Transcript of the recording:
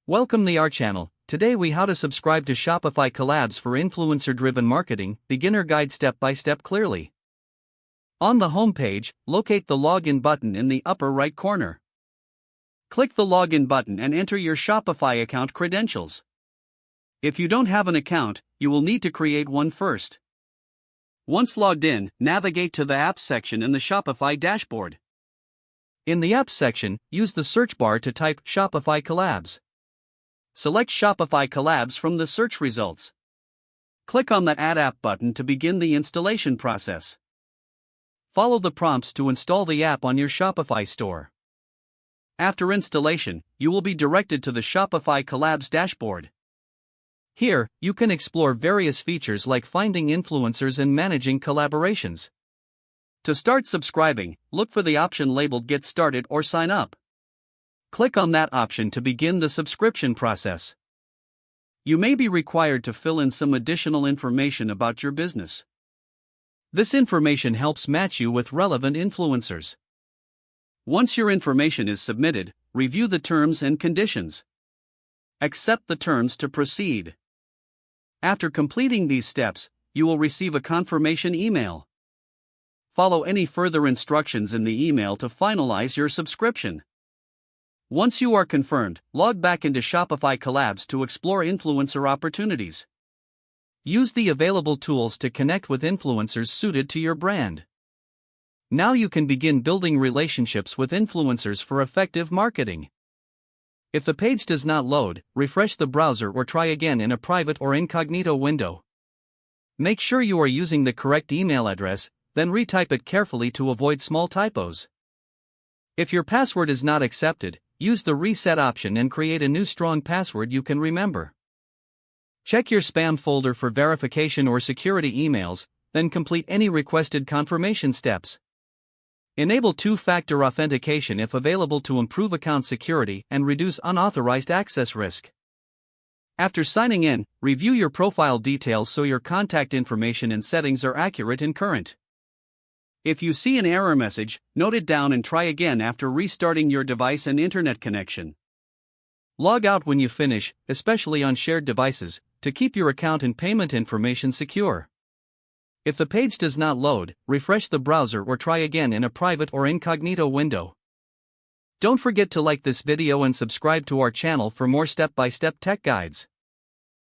Welcome to our channel. Today we how to subscribe to Shopify Collabs for influencer-driven marketing, beginner guide step-by-step clearly. On the home page, locate the login button in the upper right corner. Click the login button and enter your Shopify account credentials. If you don't have an account, you will need to create one first. Once logged in, navigate to the Apps section in the Shopify dashboard. In the Apps section, use the search bar to type Shopify Collabs. Select Shopify Collabs from the search results. Click on the Add App button to begin the installation process. Follow the prompts to install the app on your Shopify store. After installation, you will be directed to the Shopify Collabs dashboard. Here, you can explore various features like finding influencers and managing collaborations. To start subscribing, look for the option labeled Get Started or Sign Up. Click on that option to begin the subscription process. You may be required to fill in some additional information about your business. This information helps match you with relevant influencers. Once your information is submitted, review the terms and conditions. Accept the terms to proceed. After completing these steps, you will receive a confirmation email. Follow any further instructions in the email to finalize your subscription. Once you are confirmed, log back into Shopify Collabs to explore influencer opportunities. Use the available tools to connect with influencers suited to your brand. Now you can begin building relationships with influencers for effective marketing. If the page does not load, refresh the browser or try again in a private or incognito window. Make sure you are using the correct email address, then retype it carefully to avoid small typos. If your password is not accepted, use the reset option and create a new strong password you can remember. Check your spam folder for verification or security emails, then complete any requested confirmation steps. Enable two-factor authentication if available to improve account security and reduce unauthorized access risk. After signing in, review your profile details so your contact information and settings are accurate and current. If you see an error message, note it down and try again after restarting your device and internet connection. Log out when you finish, especially on shared devices, to keep your account and payment information secure. If the page does not load, refresh the browser or try again in a private or incognito window. Don't forget to like this video and subscribe to our channel for more step-by-step tech guides.